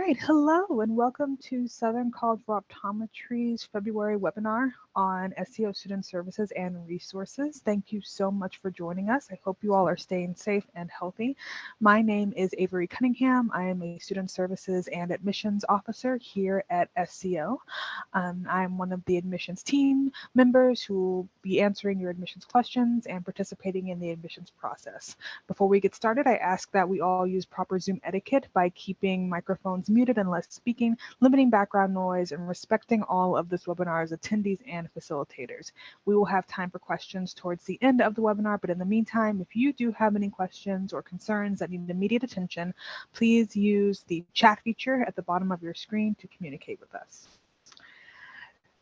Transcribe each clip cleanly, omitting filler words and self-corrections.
right, hello and welcome to Southern College of Optometry's February webinar on SCO student services and resources. Thank you so much for joining us. I hope you all are staying safe and healthy. My name is Avery Cunningham. I am a student services and admissions officer here at SCO. I'm one of the admissions team members who will be answering your admissions questions and participating in the admissions process. Before we get started, I ask that we all use proper Zoom etiquette by keeping microphones muted unless speaking, limiting background noise, and respecting all of this webinar's attendees and facilitators. We will have time for questions towards the end of the webinar, but in the meantime, if you do have any questions or concerns that need immediate attention, please use the chat feature at the bottom of your screen to communicate with us.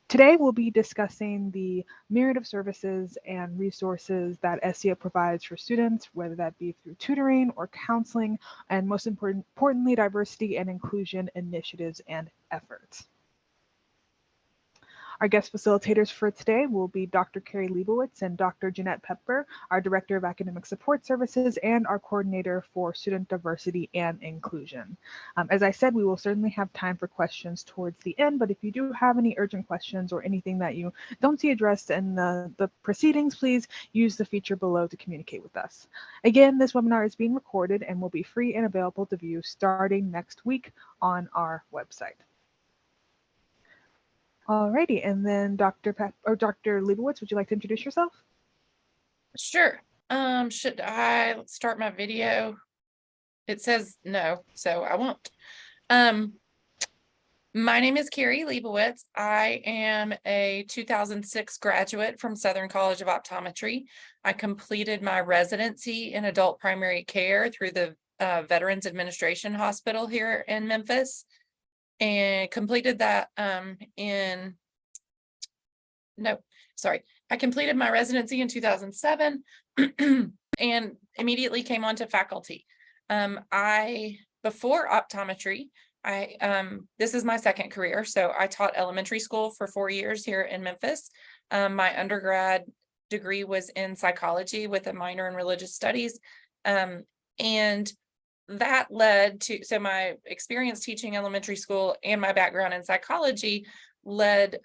Today, we'll be discussing the myriad of services and resources that SCO provides for students, whether that be through tutoring or counseling, and most importantly, diversity and inclusion initiatives and efforts. Our guest facilitators for today will be Dr. Carrie Leibowitz and Dr. Jeanette Pepper, our Director of Academic Support Services and our Coordinator for Student Diversity and Inclusion. As I said, we will certainly have time for questions towards the end, but if you do have any urgent questions or anything that you don't see addressed in the proceedings, please use the feature below to communicate with us. Again, this webinar is being recorded and will be free and available to view starting next week on our website. Alrighty, and then Dr. Leibowitz, would you like to introduce yourself? Sure. Should I start my video? It says no, so I won't. My name is Carrie Leibowitz. I am a 2006 graduate from Southern College of Optometry. I completed my residency in adult primary care through the Veterans Administration Hospital here in Memphis, and completed that I completed my residency in 2007 and immediately came onto faculty. Before optometry, this is my second career. So I taught elementary school for 4 years here in Memphis. My undergrad degree was in psychology with a minor in religious studies. And that led to, so my experience teaching elementary school and my background in psychology led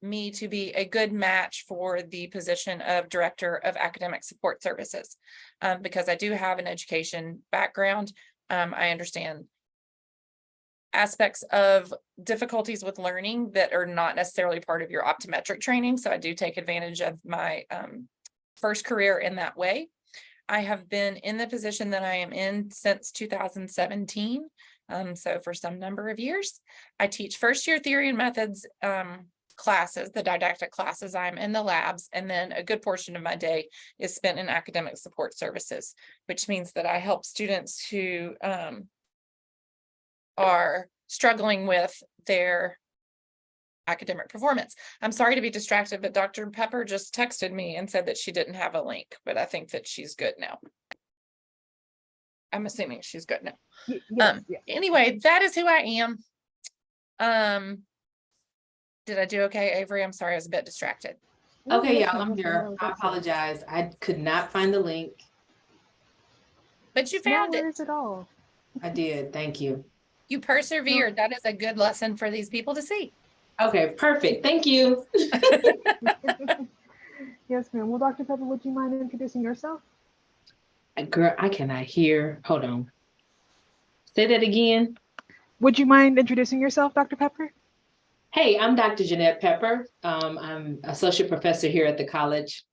me to be a good match for the position of Director of Academic Support Services. Because I do have an education background, I understand aspects of difficulties with learning that are not necessarily part of your optometric training. So I do take advantage of my first career in that way. I have been in the position that I am in since 2017, so for some number of years. I teach first year theory and methods classes, the didactic classes. I'm in the labs, and then a good portion of my day is spent in academic support services, which means that I help students who are struggling with their academic performance. I'm sorry to be distracted, but Dr. Pepper just texted me and said that she didn't have a link, but I think that she's good now. I'm assuming she's good now. Yes. Anyway, that is who I am. Did I do okay, Avery? I'm sorry, I was a bit distracted. Okay, y'all, I'm here. I apologize. I could not find the link. But you found it. At all. I did. Thank you. You persevered. That is a good lesson for these people to see. Okay, perfect. Thank you. Yes, ma'am. Well, Dr. Pepper, would you mind introducing yourself? Girl, I cannot hear. Hold on. Say that again. Would you mind introducing yourself, Dr. Pepper? Hey, I'm Dr. Jeanette Pepper. I'm associate professor here at the college.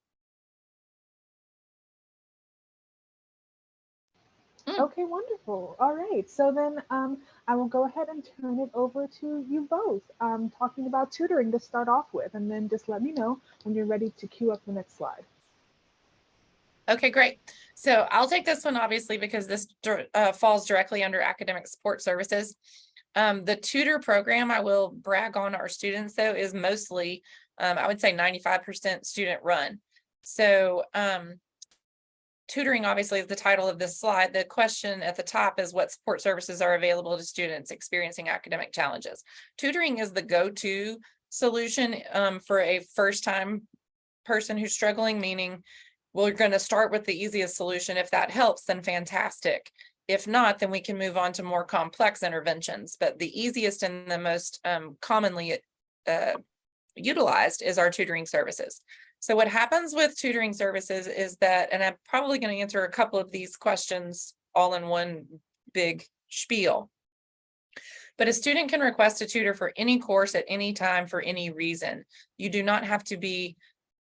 Okay, wonderful. All right. So then I will go ahead and turn it over to you both, talking about tutoring to start off with, and then just let me know when you're ready to queue up the next slide. Okay, great. So I'll take this one, obviously, because this falls directly under academic support services. The tutor program, I will brag on our students, though, is mostly, I would say 95% student run. So tutoring, obviously, is the title of this slide. The question at the top is what support services are available to students experiencing academic challenges. Tutoring is the go-to solution for a first-time person who's struggling, meaning we're going to start with the easiest solution. If that helps, then fantastic. If not, then we can move on to more complex interventions. But the easiest and the most commonly utilized is our tutoring services. So what happens with tutoring services is that, and I'm probably going to answer a couple of these questions all in one big spiel. But a student can request a tutor for any course at any time for any reason. You do not have to be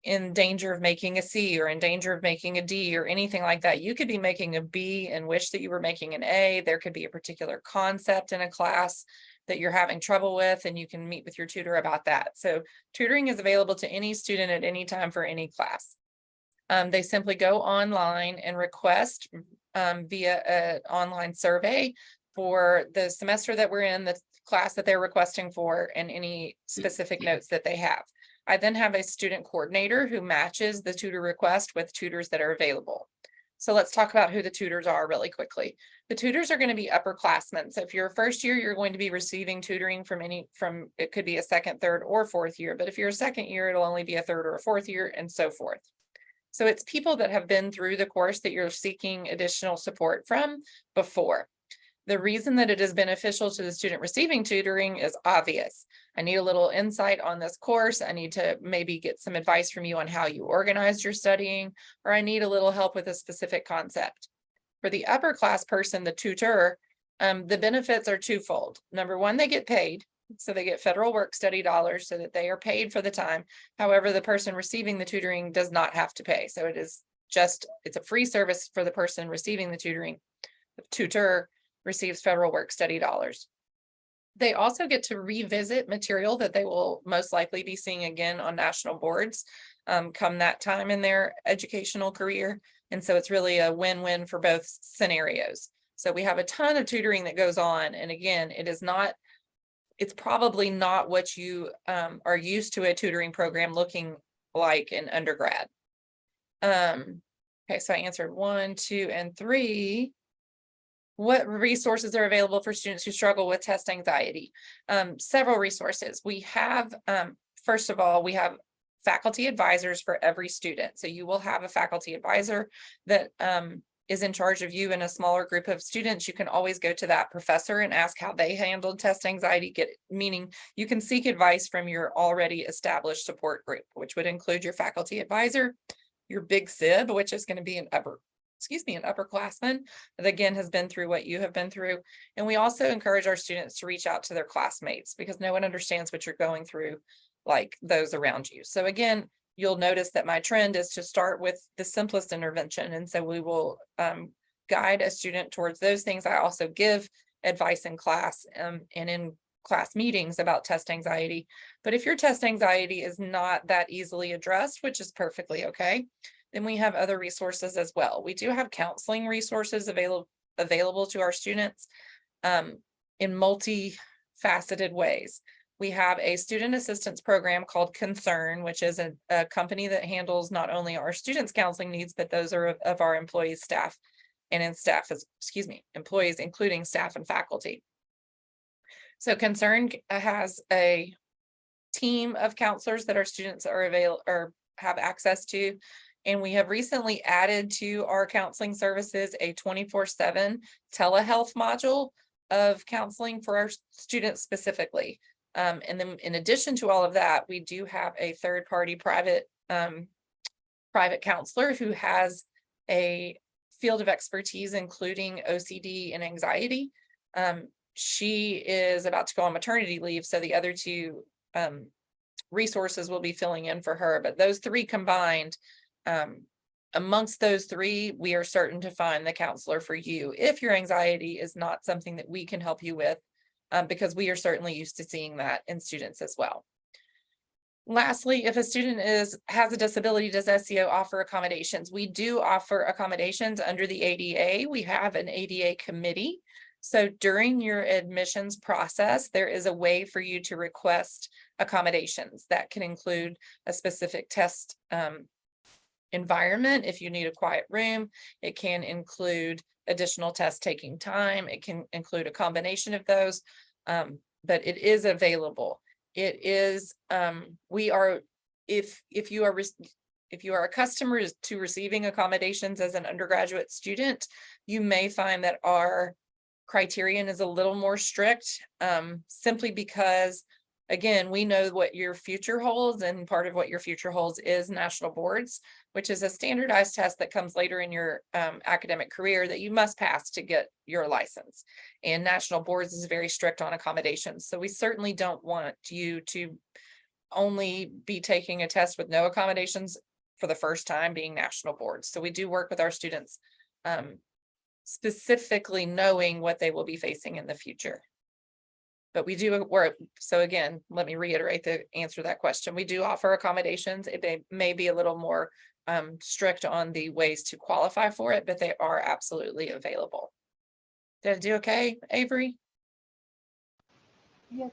in danger of making a C or in danger of making a D or anything like that. You could be making a B and wish that you were making an A. There could be a particular concept in a class that you're having trouble with, and you can meet with your tutor about that. So tutoring is available to any student at any time for any class. They simply go online and request via an online survey for the semester that we're in, the class that they're requesting for, and any specific notes that they have. I then have a student coordinator who matches the tutor request with tutors that are available. So let's talk about who the tutors are really quickly. The tutors are going to be upperclassmen. So if you're a first year, you're going to be receiving tutoring from it could be a second, third, or fourth year. But if you're a second year, it'll only be a third or a fourth year, and so forth. So it's people that have been through the course that you're seeking additional support from before. The reason that it is beneficial to the student receiving tutoring is obvious. I need a little insight on this course. I need to maybe get some advice from you on how you organized your studying, or I need a little help with a specific concept. For the upper class person, the tutor, the benefits are twofold. Number one, they get paid. So they get federal work study dollars so that they are paid for the time. However, the person receiving the tutoring does not have to pay. So it's a free service for the person receiving the tutoring. The tutor receives federal work study dollars. They also get to revisit material that they will most likely be seeing again on national boards come that time in their educational career. And so it's really a win-win for both scenarios. So we have a ton of tutoring that goes on. And again, it's probably not what you are used to a tutoring program looking like in undergrad. Okay, so I answered 1, 2, and 3. What resources are available for students who struggle with test anxiety? Several resources. We have, first of all, we have faculty advisors for every student. So you will have a faculty advisor that is in charge of you in a smaller group of students. You can always go to that professor and ask how they handled test anxiety, meaning you can seek advice from your already established support group, which would include your faculty advisor, your big SIB, which is going to be an upperclassman that again has been through what you have been through. And we also encourage our students to reach out to their classmates because no one understands what you're going through like those around you. So again, you'll notice that my trend is to start with the simplest intervention. And so we will guide a student towards those things. I also give advice in class and in class meetings about test anxiety. But if your test anxiety is not that easily addressed, which is perfectly okay, then we have other resources as well. We do have counseling resources available to our students in multifaceted ways. We have a student assistance program called Concern, which is a company that handles not only our students' counseling needs, but those are of our employees, staff, and employees, including staff and faculty. So Concern has a team of counselors that our students are have access to. And we have recently added to our counseling services a 24/7 telehealth module of counseling for our students specifically. And then in addition to all of that, we do have a third-party private counselor who has a field of expertise, including OCD and anxiety. She is about to go on maternity leave, so the other two resources will be filling in for her. But those three combined, amongst those three, we are certain to find the counselor for you if your anxiety is not something that we can help you with, because we are certainly used to seeing that in students as well. Lastly, if a student has a disability, does SCO offer accommodations? We do offer accommodations under the ADA. We have an ADA committee. So during your admissions process, there is a way for you to request accommodations that can include a specific test environment. If you need a quiet room, it can include additional test taking time. It can include a combination of those, but it is available. It is, if you are if you are accustomed to receiving accommodations as an undergraduate student, you may find that our criterion is a little more strict, simply because, again, we know what your future holds, and part of what your future holds is national boards, which is a standardized test that comes later in your academic career that you must pass to get your license. And national boards is very strict on accommodations. So we certainly don't want you to only be taking a test with no accommodations for the first time, being national boards. So we do work with our students, specifically knowing what they will be facing in the future. But we do work. So again, let me reiterate the answer to that question. We do offer accommodations. It may be a little more strict on the ways to qualify for it, but they are absolutely available. Did I do okay, Avery? Yes.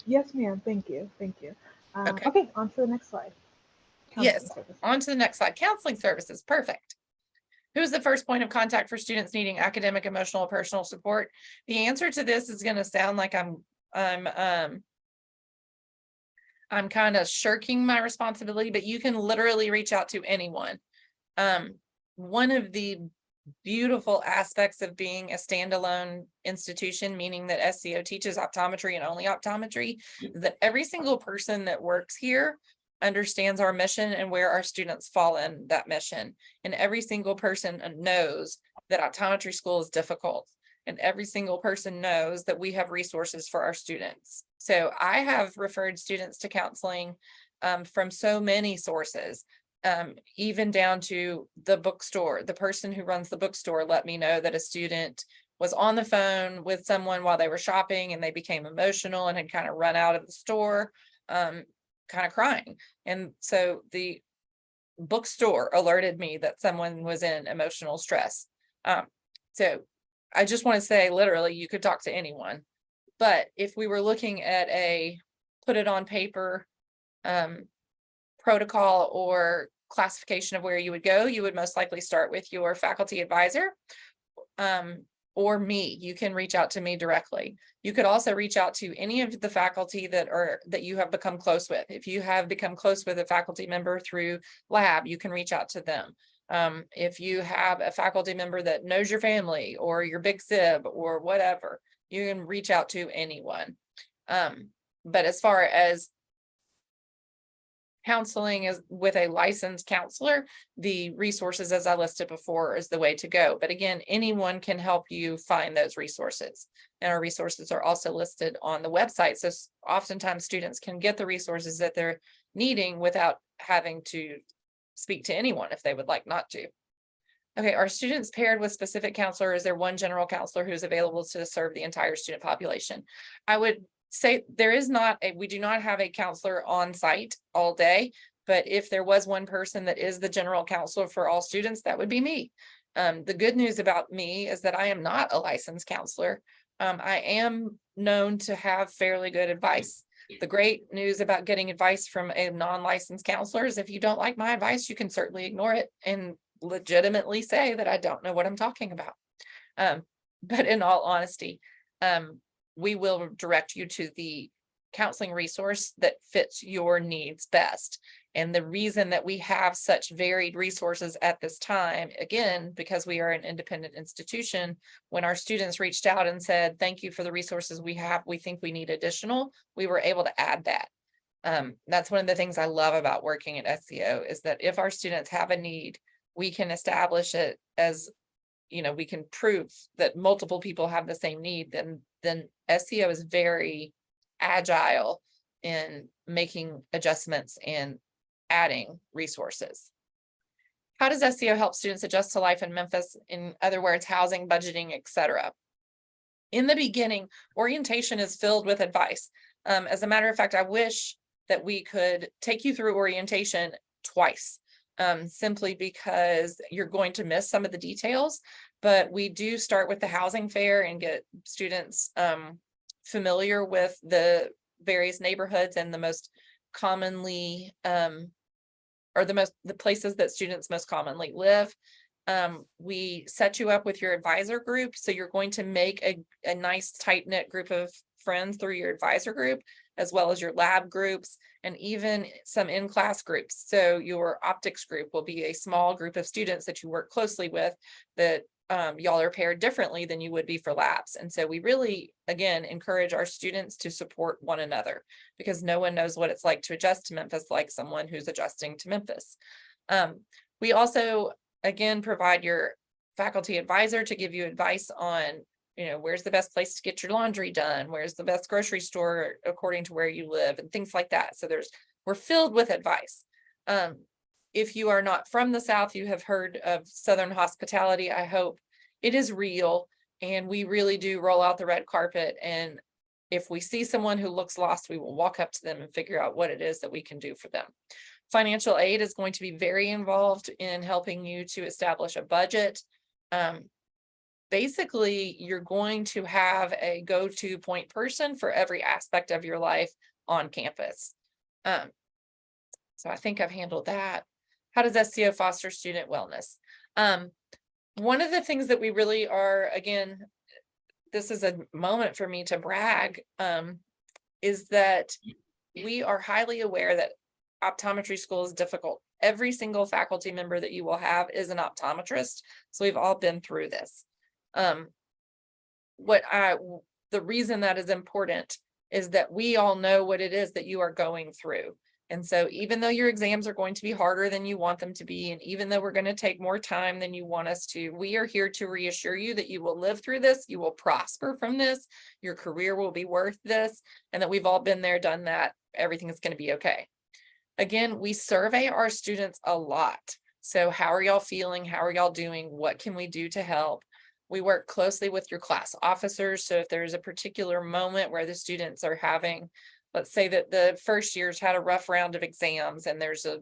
Yes, ma'am. Thank you. Thank you. Okay. Okay, on to the next slide. Yes, Services. on to the next slide. Counseling services. Perfect. Who's the first point of contact for students needing academic, emotional, or personal support? The answer to this is going to sound like I'm kind of shirking my responsibility, but you can literally reach out to anyone. One of the beautiful aspects of being a standalone institution, meaning that SCO teaches optometry and only optometry, is that every single person that works here understands our mission and where our students fall in that mission. And every single person knows that optometry school is difficult. And every single person knows that we have resources for our students. So I have referred students to counseling from so many sources, even down to the bookstore. The person who runs the bookstore let me know that a student was on the phone with someone while they were shopping and they became emotional and had kind of run out of the store, kind of crying. And so the bookstore alerted me that someone was in emotional stress. So I just want to say, literally, you could talk to anyone. But if we were looking at a put it on paper protocol or classification of where you would go, you would most likely start with your faculty advisor or me. You can reach out to me directly. You could also reach out to any of the faculty that you have become close with. If you have become close with a faculty member through lab, you can reach out to them. If you have a faculty member that knows your family or your big sib or whatever, you can reach out to anyone. But as far as counseling is with a licensed counselor, the resources, as I listed before, is the way to go. But again, anyone can help you find those resources. And our resources are also listed on the website. So oftentimes students can get the resources that they're needing without having to speak to anyone if they would like not to. Okay, are students paired with specific counselor? Is there one general counselor who's available to serve the entire student population? I would say we do not have a counselor on site all day, but if there was one person that is the general counselor for all students, that would be me. The good news about me is that I am not a licensed counselor. I am known to have fairly good advice. The great news about getting advice from a non-licensed counselor is if you don't like my advice, you can certainly ignore it and legitimately say that I don't know what I'm talking about. But in all honesty, we will direct you to the counseling resource that fits your needs best. And the reason that we have such varied resources at this time, again, because we are an independent institution, when our students reached out and said, thank you for the resources we have, we think we need additional, we were able to add that. That's one of the things I love about working at SCO is that if our students have a need, we can establish it as, we can prove that multiple people have the same need, then SCO is very agile in making adjustments and adding resources. How does SCO help students adjust to life in Memphis? In other words, housing, budgeting, etc. In the beginning, orientation is filled with advice. As a matter of fact, I wish that we could take you through orientation twice, simply because you're going to miss some of the details. But we do start with the housing fair and get students familiar with the various neighborhoods and the most commonly the places that students most commonly live. We set you up with your advisor group. So you're going to make a nice tight-knit group of friends through your advisor group. as well as your lab groups and even some in-class groups. So your optics group will be a small group of students that you work closely with that y'all are paired differently than you would be for labs. And so we really, again, encourage our students to support one another, because no one knows what it's like to adjust to Memphis like someone who's adjusting to Memphis. We also, again, provide your faculty advisor to give you advice on, where's the best place to get your laundry done? Where's the best grocery store according to where you live, and things like that. So we're filled with advice. If you are not from the South, you have heard of Southern hospitality. I hope it is real, and we really do roll out the red carpet. And if we see someone who looks lost, we will walk up to them and figure out what it is that we can do for them. Financial aid is going to be very involved in helping you to establish a budget. Basically, you're going to have a go-to point person for every aspect of your life on campus. So I think I've handled that. How does SCO foster student wellness? One of the things that we really are, again, this is a moment for me to brag, is that we are highly aware that optometry school is difficult. Every single faculty member that you will have is an optometrist. So we've all been through this. The reason that is important is that we all know what it is that you are going through. And so even though your exams are going to be harder than you want them to be, and even though we're going to take more time than you want us to, we are here to reassure you that you will live through this, you will prosper from this, your career will be worth this, and that we've all been there, done that, everything is going to be okay. Again, we survey our students a lot. So how are y'all feeling? How are y'all doing? What can we do to help? We work closely with your class officers. So if there's a particular moment where the students are having, let's say that the first year's had a rough round of exams and there's a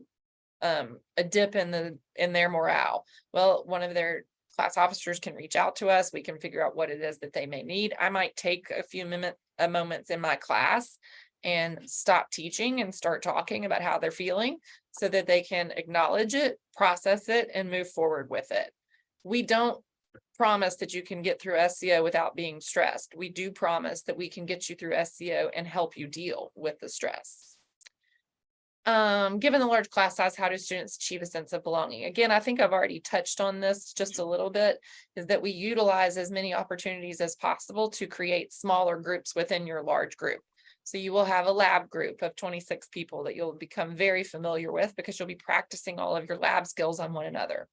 dip in their morale, well, one of their class officers can reach out to us. We can figure out what it is that they may need. I might take a few moments in my class and stop teaching and start talking about how they're feeling so that they can acknowledge it, process it, and move forward with it. We don't promise that you can get through SCO without being stressed. We do promise that we can get you through SCO and help you deal with the stress. Given the large class size, how do students achieve a sense of belonging? Again, I think I've already touched on this just a little bit, is that we utilize as many opportunities as possible to create smaller groups within your large group. So you will have a lab group of 26 people that you'll become very familiar with because you'll be practicing all of your lab skills on one another.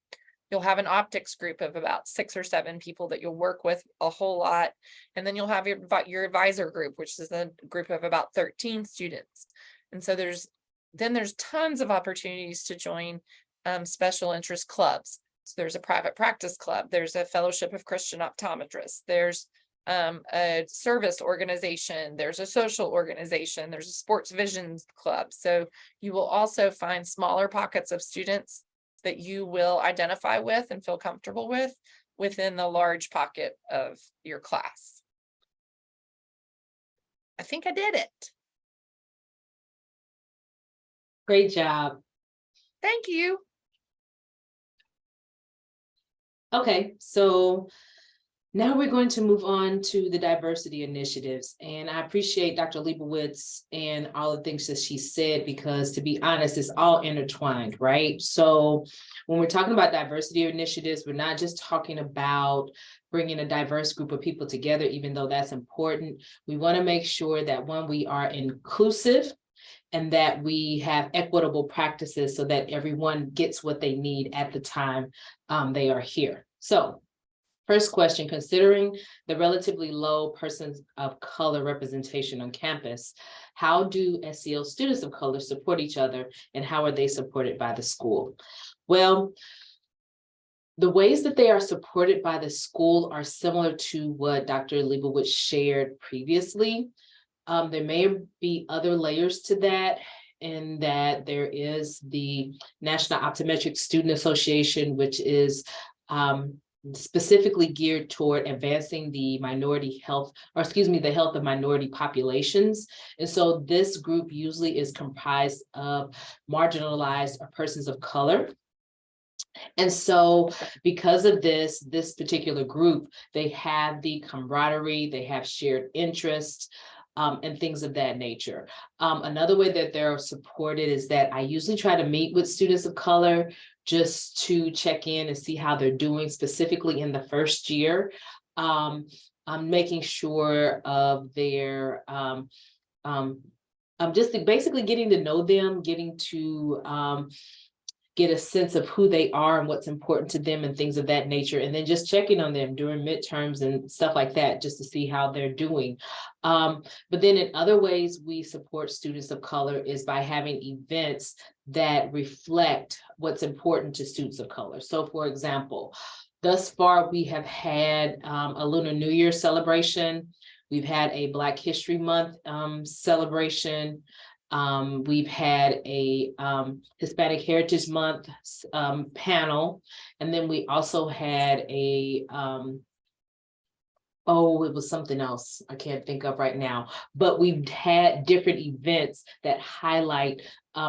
You'll have an optics group of about 6 or 7 people that you'll work with a whole lot. And then you'll have your advisor group, which is a group of about 13 students. And so there's tons of opportunities to join special interest clubs. So there's a private practice club. There's a fellowship of Christian optometrists. There's a service organization. There's a social organization. There's a sports vision club. So you will also find smaller pockets of students that you will identify with and feel comfortable with within the large pocket of your class. I think I did it. Great job. Thank you. Okay, so now we're going to move on to the diversity initiatives. And I appreciate Dr. Leibowitz and all the things that she said, because to be honest, it's all intertwined, right? So when we're talking about diversity initiatives, we're not just talking about bringing a diverse group of people together, even though that's important. We want to make sure that when we are inclusive, and that we have equitable practices so that everyone gets what they need at the time they are here. So first question, considering the relatively low persons of color representation on campus, how do SCO students of color support each other, and how are they supported by the school? Well, the ways that they are supported by the school are similar to what Dr. Leibowitz shared previously. There may be other layers to that, in that there is the National Optometric Student Association, which is specifically geared toward advancing the minority health, or excuse me, the health of minority populations. And so this group usually is comprised of marginalized or persons of color. And so because of this particular group, they have the camaraderie, they have shared interests. and things of that nature. Another way that they're supported is that I usually try to meet with students of color just to check in and see how they're doing, specifically in the first year. I'm making sure of their, I'm just basically getting to know them, getting to get a sense of who they are and what's important to them and things of that nature. And then just checking on them during midterms and stuff like that, just to see how they're doing. But then in other ways we support students of color is by having events that reflect what's important to students of color. So for example, thus far we have had a Lunar New Year celebration. We've had a Black History Month celebration. We've had a Hispanic Heritage Month panel, and then we also had a oh, it was something else I can't think of right now, but we've had different events that highlight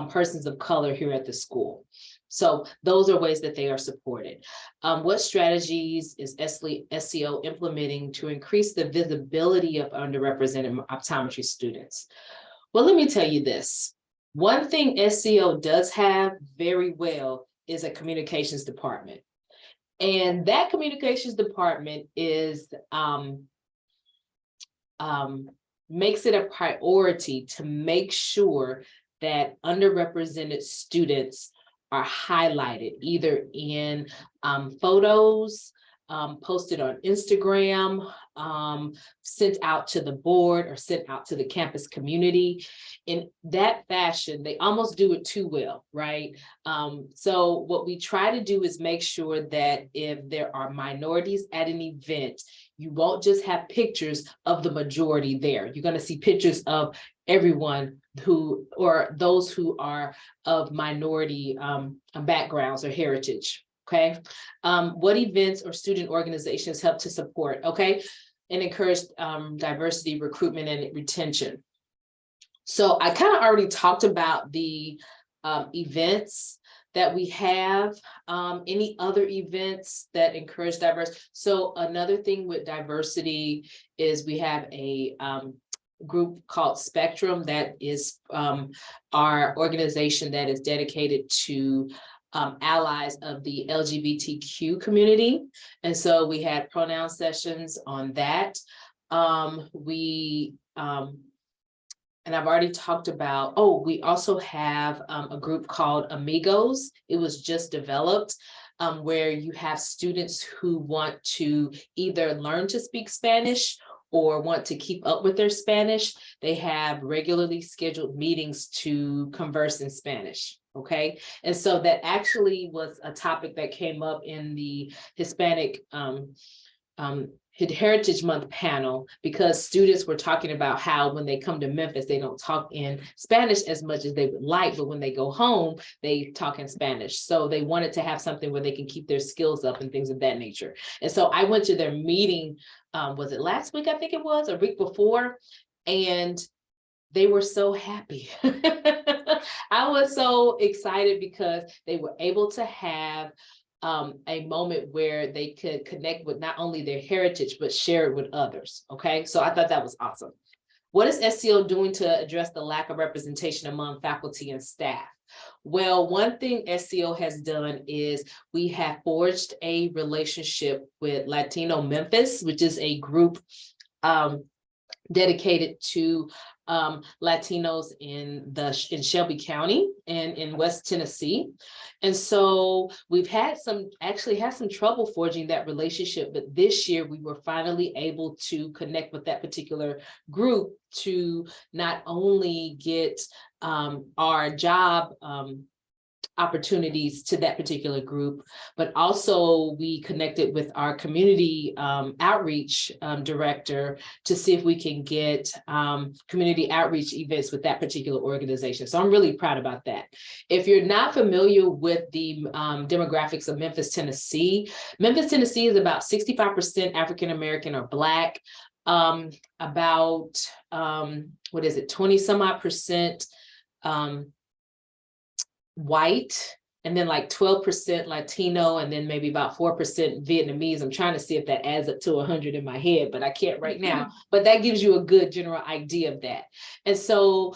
persons of color here at the school. So those are ways that they are supported. What strategies is SCO implementing to increase the visibility of underrepresented optometry students? Well, let me tell you this. One thing SCO does have very well is a communications department. And that communications department is makes it a priority to make sure that underrepresented students are highlighted either in photos, posted on Instagram, sent out to the board or sent out to the campus community. In that fashion, they almost do it too well, right? So what we try to do is make sure that if there are minorities at an event, you won't just have pictures of the majority there. You're going to see pictures of everyone who, or those who are of minority backgrounds or heritage. Okay, what events or student organizations help to support, okay, and encourage diversity, recruitment, and retention. So I kind of already talked about the events that we have. Any other events that encourage diversity? So another thing with diversity is we have a group called Spectrum that is our organization that is dedicated to allies of the LGBTQ community. And so we had pronoun sessions on that. And I've already talked about, oh, we also have a group called Amigos. It was just developed where you have students who want to either learn to speak Spanish or want to keep up with their Spanish. They have regularly scheduled meetings to converse in Spanish. Okay, and so that actually was a topic that came up in the Hispanic Heritage Month panel, because students were talking about how when they come to Memphis, they don't talk in Spanish as much as they would like, but when they go home, they talk in Spanish. So they wanted to have something where they can keep their skills up and things of that nature. And so I went to their meeting, was it last week? I think it was, a week before, and they were so happy. I was so excited because they were able to have a moment where they could connect with not only their heritage, but share it with others. Okay, so I thought that was awesome. What is SCO doing to address the lack of representation among faculty and staff? Well, one thing SCO has done is we have forged a relationship with Latino Memphis, which is a group dedicated to Latinos in Shelby County and in West Tennessee. And so we've actually had some trouble forging that relationship, but this year we were finally able to connect with that particular group to not only get our job opportunities to that particular group, but also we connected with our community outreach director to see if we can get community outreach events with that particular organization. So I'm really proud about that. If you're not familiar with the demographics of Memphis, Tennessee is about 65% African-American or Black, about, 20 some odd percent white, and then like 12% Latino, and then maybe about 4% Vietnamese. I'm trying to see if that adds up to 100 in my head, but I can't right now. But that gives you a good general idea of that. And so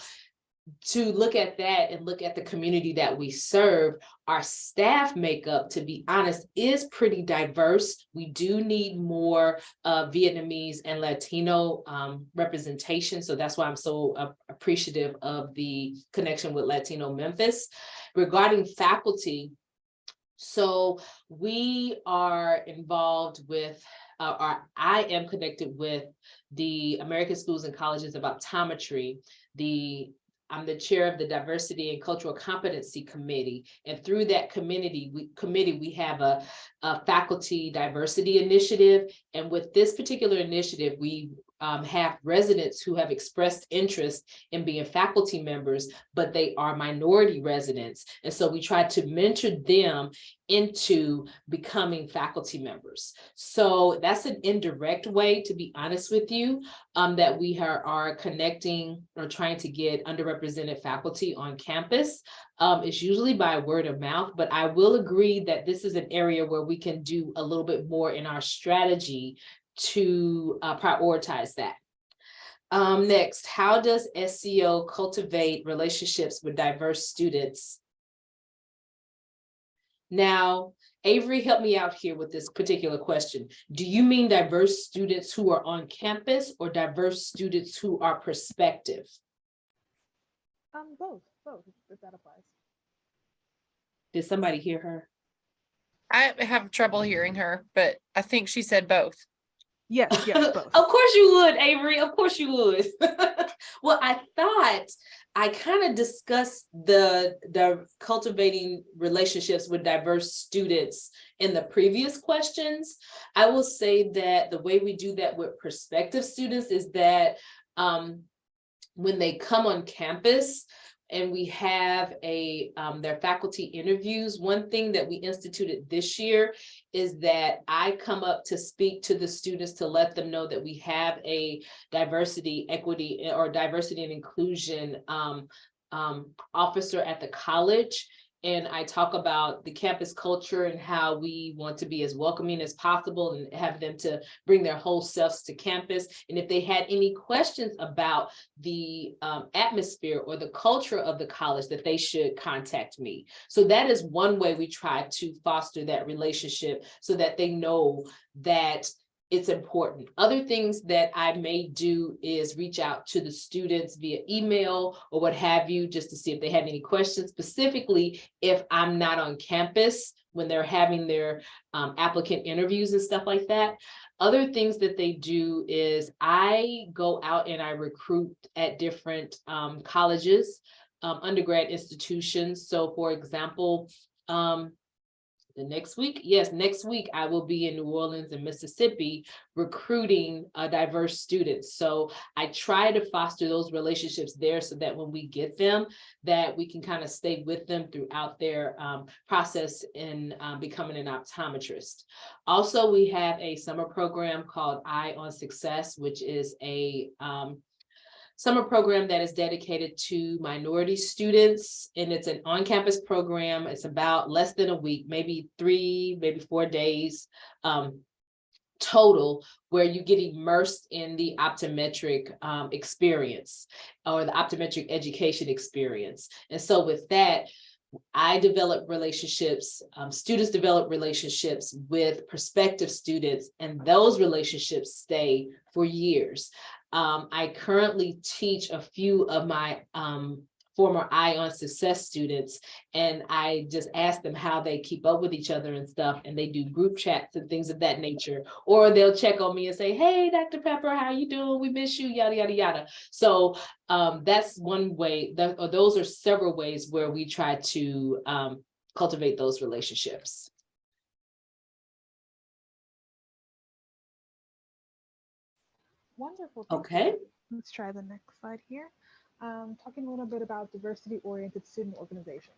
to look at that and look at the community that we serve, our staff makeup, to be honest, is pretty diverse. We do need more Vietnamese and Latino representation. So that's why I'm so appreciative of the connection with Latino Memphis. Regarding faculty, so we are involved with, or I am connected with the American Schools and Colleges of Optometry. I'm the chair of the Diversity and Cultural Competency Committee. And through that committee, we have a faculty diversity initiative. And with this particular initiative, we have residents who have expressed interest in being faculty members, but they are minority residents. And so we try to mentor them into becoming faculty members. So that's an indirect way, to be honest with you, that we are connecting or trying to get underrepresented faculty on campus. It's usually by word of mouth, but I will agree that this is an area where we can do a little bit more in our strategy to prioritize that. Next, how does SCO cultivate relationships with diverse students? Now, Avery, help me out here with this particular question. Do you mean diverse students who are on campus or diverse students who are prospective? Both, if that applies. Did somebody hear her? I have trouble hearing her, but I think she said both. Yes, both. Of course you would, Avery. Of course you would. Well, I thought I kind of discussed the cultivating relationships with diverse students in the previous questions. I will say that the way we do that with prospective students is that when they come on campus, and we have their faculty interviews. One thing that we instituted this year is that I come up to speak to the students to let them know that we have a diversity, equity, or diversity and inclusion officer at the college. And I talk about the campus culture and how we want to be as welcoming as possible and have them to bring their whole selves to campus. And if they had any questions about the atmosphere or the culture of the college, that they should contact me. So that is one way we try to foster that relationship so that they know that it's important. Other things that I may do is reach out to the students via email or what have you, just to see if they had any questions, specifically if I'm not on campus when they're having their applicant interviews and stuff like that. Other things that they do is I go out and I recruit at different colleges, undergrad institutions. So for example, next week I will be in New Orleans and Mississippi recruiting diverse students. So I try to foster those relationships there so that when we get them, that we can kind of stay with them throughout their process in becoming an optometrist. Also, we have a summer program called Eye on Success, which is a summer program that is dedicated to minority students, and it's an on-campus program. It's about less than a week, maybe 3, maybe 4 days total, where you get immersed in the optometric experience or the optometric education experience. And so with that, I develop relationships, students develop relationships with prospective students, and those relationships stay for years. I currently teach a few of my former Eye on Success students, and I just ask them how they keep up with each other and stuff, and they do group chats and things of that nature, or they'll check on me and say, hey, Dr. Pepper, how you doing? We miss you, yada, yada, yada. So that's one way, or those are several ways where we try to cultivate those relationships. Wonderful. Okay. Let's try the next slide here. Talking a little bit about diversity-oriented student organizations.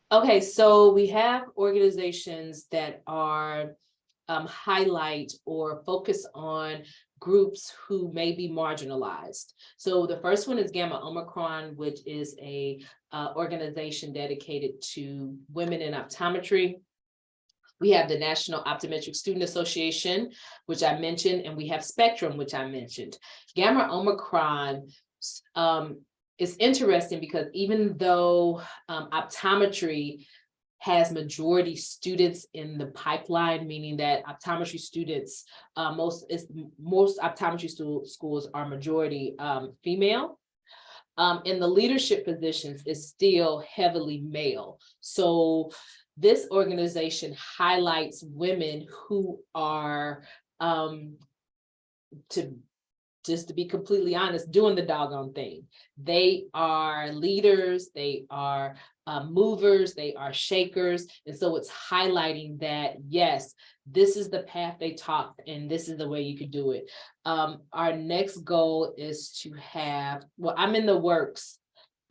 Okay, so we have organizations that are highlight or focus on groups who may be marginalized. So the first one is Gamma Omicron, which is a organization dedicated to women in optometry. We have the National Optometric Student Association, which I mentioned, and we have Spectrum, which I mentioned. Gamma Omicron is interesting because even though optometry has majority students in the pipeline, meaning that optometry students, most optometry schools are majority female. In the leadership positions is still heavily male. So this organization highlights women who are, to be completely honest, doing the doggone thing. They are leaders, they are movers, they are shakers. And so it's highlighting that, yes, this is the path they talk and this is the way you could do it. Our next goal is to have, well, I'm in the works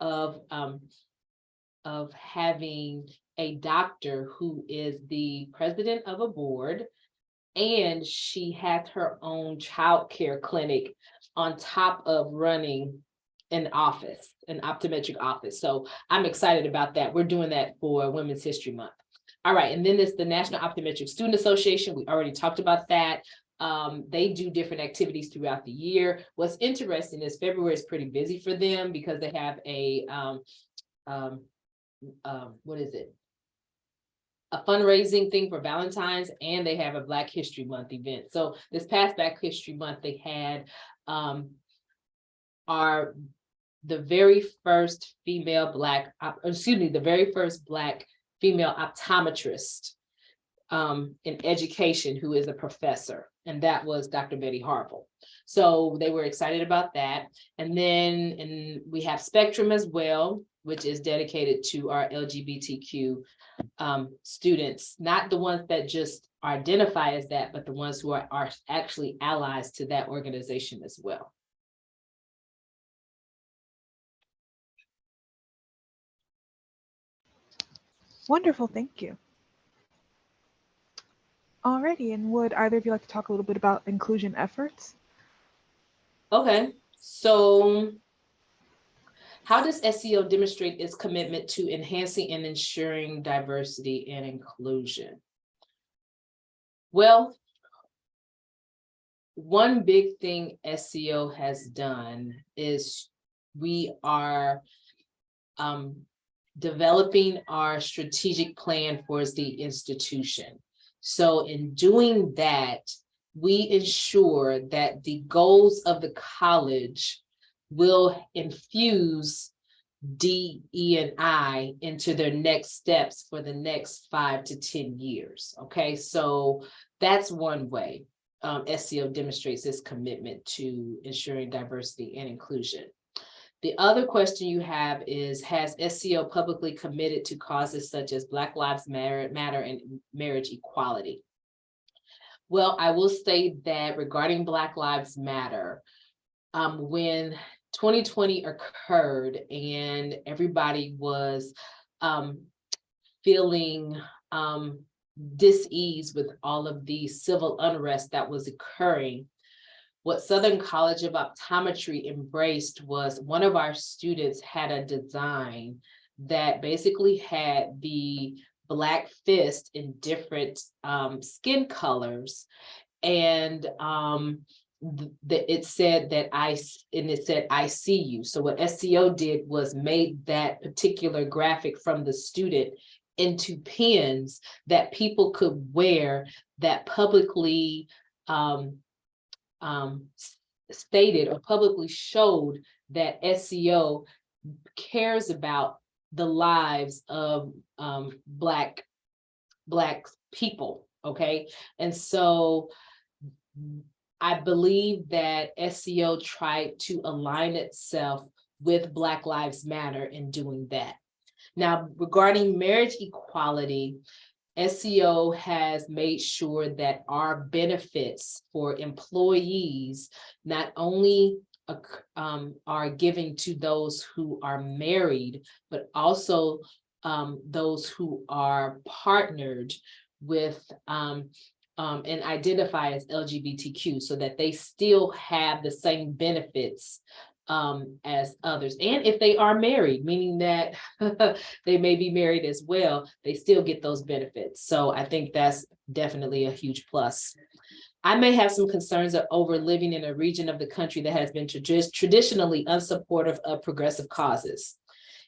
of having a doctor who is the president of a board, and she has her own childcare clinic on top of running an office, an optometric office. So I'm excited about that. We're doing that for Women's History Month. All right, and then there's the National Optometric Student Association. We already talked about that. They do different activities throughout the year. What's interesting is February is pretty busy for them because they have a, what is it? A fundraising thing for Valentine's, and they have a Black History Month event. So this past Black History Month, they had the very first Black female optometrist in education who is a professor, and that was Dr. Betty Harville. So they were excited about that. And then we have Spectrum as well, which is dedicated to our LGBTQ students, not the ones that just identify as that, but the ones who are actually allies to that organization as well. Wonderful, thank you. Alrighty, and would either of you like to talk a little bit about inclusion efforts? Okay, so how does SCO demonstrate its commitment to enhancing and ensuring diversity and inclusion? Well, one big thing SCO has done is we are developing our strategic plan for the institution. So in doing that, we ensure that the goals of the college will infuse DE&I into their next steps for the next 5 to 10 years. Okay, so that's one way SCO demonstrates its commitment to ensuring diversity and inclusion. The other question you have is, has SCO publicly committed to causes such as Black Lives Matter and marriage equality? Well, I will say that regarding Black Lives Matter, when 2020 occurred and everybody was feeling dis-ease with all of the civil unrest that was occurring, what Southern College of Optometry embraced was one of our students had a design that basically had the Black fist in different skin colors, and it said that I see you. So what SCO did was made that particular graphic from the student into pins that people could wear, that publicly stated or publicly showed that SCO cares about the lives of Black people. Okay, and so I believe that SCO tried to align itself with Black Lives Matter in doing that. Now, regarding marriage equality, SCO has made sure that our benefits for employees not only are given to those who are married, but also those who are partnered with and identify as LGBTQ so that they still have the same benefits as others. And if they are married, meaning that they may be married as well, they still get those benefits. So I think that's definitely a huge plus. I may have some concerns over living in a region of the country that has been traditionally unsupportive of progressive causes.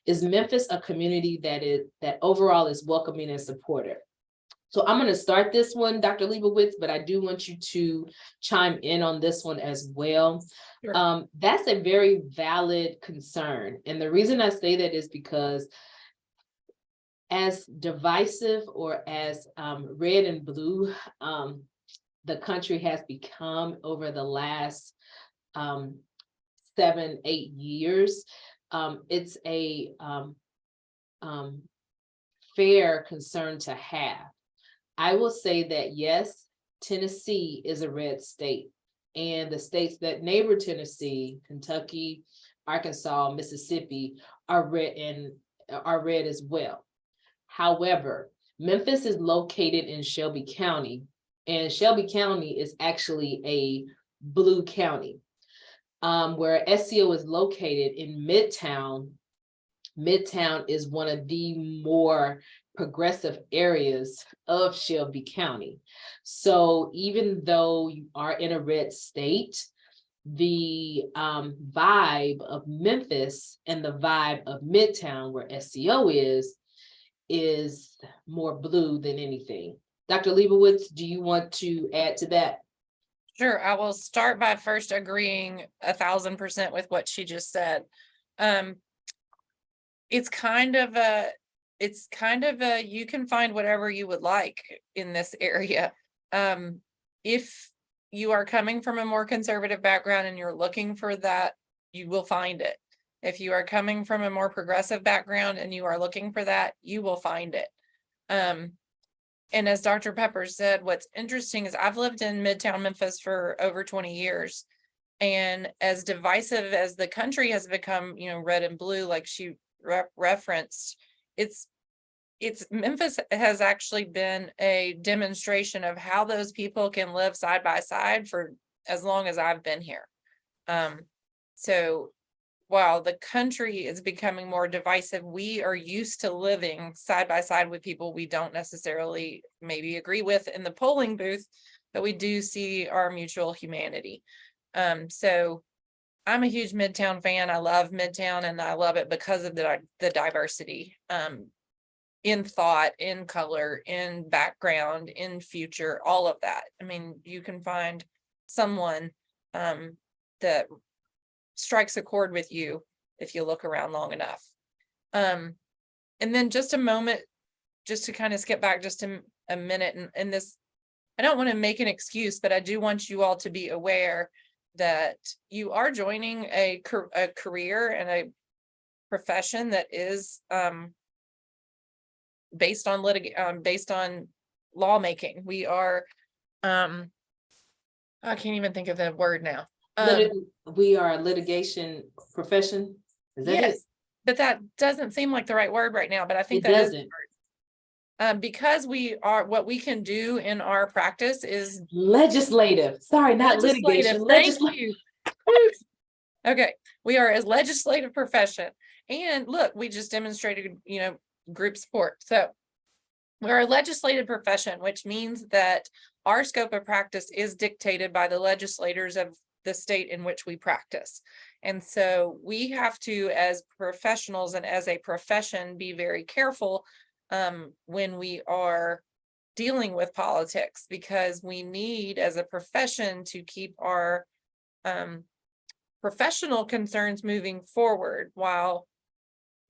Is Memphis a community that overall is welcoming and supportive? So I'm going to start this one, Dr. Leibowitz, but I do want you to chime in on this one as well. Sure. That's a very valid concern. And the reason I say that is because as divisive or as red and blue the country has become over the last 7-8 years, it's a fair concern to have. I will say that yes, Tennessee is a red state, and the states that neighbor Tennessee, Kentucky, Arkansas, Mississippi, are red as well. However, Memphis is located in Shelby County, and Shelby County is actually a blue county, where SCO is located in Midtown. Midtown is one of the more progressive areas of Shelby County. So even though you are in a red state, the vibe of Memphis and the vibe of Midtown, where SCO is more blue than anything. Dr. Leibowitz, do you want to add to that? Sure, I will start by first agreeing 1,000% with what she just said. It's kind of a, you can find whatever you would like in this area. If you are coming from a more conservative background and you're looking for that, you will find it. If you are coming from a more progressive background and you are looking for that, you will find it. And as Dr. Pepper said, what's interesting is I've lived in Midtown Memphis for over 20 years. And as divisive as the country has become, red and blue, like she referenced, it's Memphis has actually been a demonstration of how those people can live side by side for as long as I've been here. So while the country is becoming more divisive, we are used to living side by side with people we don't necessarily maybe agree with in the polling booth, but we do see our mutual humanity. So I'm a huge Midtown fan. I love Midtown, and I love it because of the diversity in thought, in color, in background, in future, all of that. I mean, you can find someone that strikes a chord with you if you look around long enough. And then just a moment, just to kind of skip back just a minute, and this, I don't want to make an excuse, but I do want you all to be aware that you are joining a career and a profession that is based on lawmaking. We are I can't even think of the word now. We are a litigation profession. Is that yes, it? But that doesn't seem like the right word right now, but I think It that doesn't. is because we are, what we can do in our practice is Legislative. Sorry, not legislative. litigation. Thank you. Okay, we are a legislative profession, and look, we just demonstrated, group support. So we're a legislative profession, which means that our scope of practice is dictated by the legislators of the state in which we practice. And so we have to, as professionals and as a profession, be very careful when we are dealing with politics, because we need, as a profession, to keep our professional concerns moving forward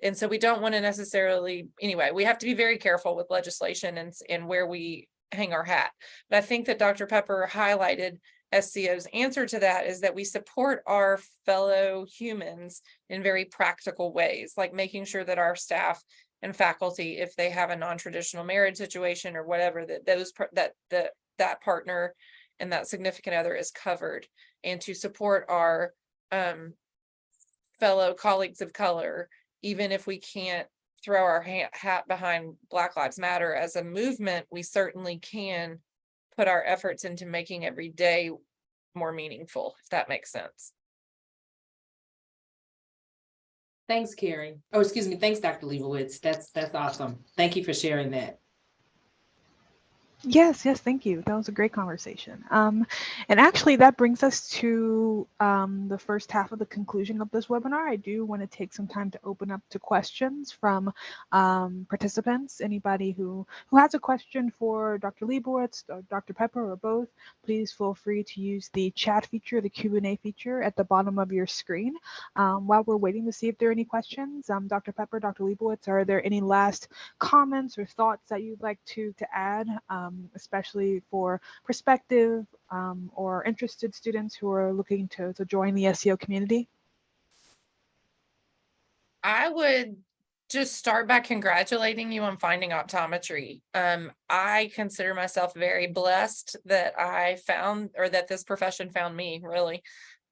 and so we don't want to necessarily, anyway, we have to be very careful with legislation and where we hang our hat. But I think that Dr. Pepper highlighted SCO's answer to that is that we support our fellow humans in very practical ways, like making sure that our staff and faculty, if they have a non-traditional marriage situation or whatever, that partner and that significant other is covered, and to support our fellow colleagues of color, even if we can't throw our hat behind Black Lives Matter as a movement, we certainly can put our efforts into making every day more meaningful, if that makes sense. Thanks, Carrie. Oh, excuse me. Thanks, Dr. Leibowitz. That's awesome. Thank you for sharing that. Yes, thank you. That was a great conversation. And actually, that brings us to the first half of the conclusion of this webinar. I do want to take some time to open up to questions from participants. Anybody who has a question for Dr. Leibowitz, or Dr. Pepper, or both, please feel free to use the chat feature, the Q&A feature at the bottom of your screen. While we're waiting to see if there are any questions, Dr. Pepper, Dr. Leibowitz, are there any last comments or thoughts that you'd like to add, especially for prospective or interested students who are looking to join the SCO community? I would just start by congratulating you on finding optometry. I consider myself very blessed that I found, or that this profession found me, really.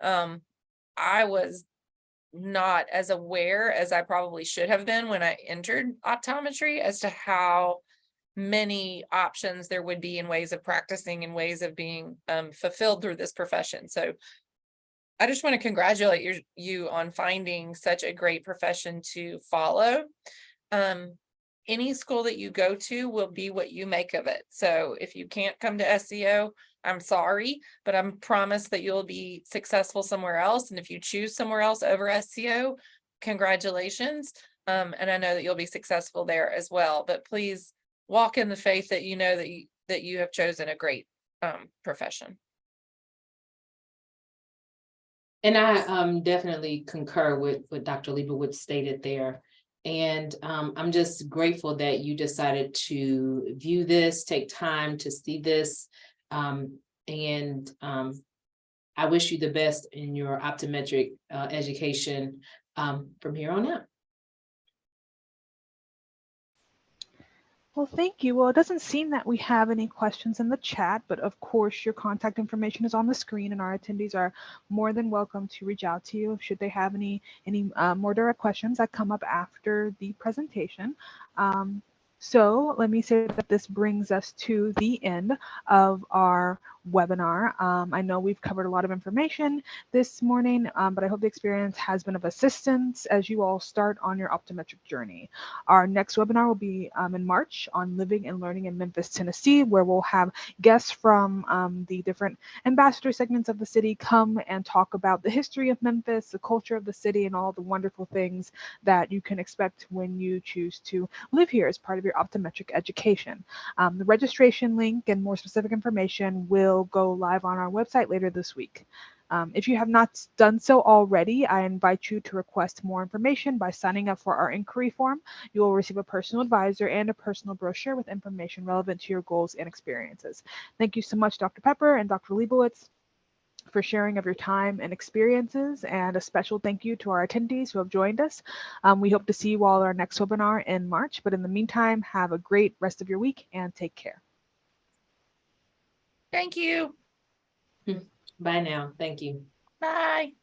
I was not as aware as I probably should have been when I entered optometry as to how many options there would be in ways of practicing and ways of being fulfilled through this profession. So I just want to congratulate you on finding such a great profession to follow. Any school that you go to will be what you make of it. So if you can't come to SCO, I'm sorry, but I'm promised that you'll be successful somewhere else. And if you choose somewhere else over SCO, congratulations. And I know that you'll be successful there as well. But please walk in the faith that you know that you have chosen a great profession. And I definitely concur with what Dr. Leibowitz stated there. And I'm just grateful that you decided to view this, take time to see this. And I wish you the best in your optometric education from here on out. Well, thank you. Well, it doesn't seem that we have any questions in the chat, but of course your contact information is on the screen, and our attendees are more than welcome to reach out to you should they have any more direct questions that come up after the presentation. So let me say that this brings us to the end of our webinar. I know we've covered a lot of information this morning, but I hope the experience has been of assistance as you all start on your optometric journey. Our next webinar will be in March on living and learning in Memphis, Tennessee, where we'll have guests from the different ambassador segments of the city come and talk about the history of Memphis, the culture of the city, and all the wonderful things that you can expect when you choose to live here as part of your optometric education. The registration link and more specific information will go live on our website later this week. If you have not done so already, I invite you to request more information by signing up for our inquiry form. You will receive a personal advisor and a personal brochure with information relevant to your goals and experiences. Thank you so much, Dr. Pepper and Dr. Leibowitz, for sharing of your time and experiences, and a special thank you to our attendees who have joined us. We hope to see you all at our next webinar in March, but in the meantime, have a great rest of your week and take care. Thank you. Bye now. Thank you. Bye.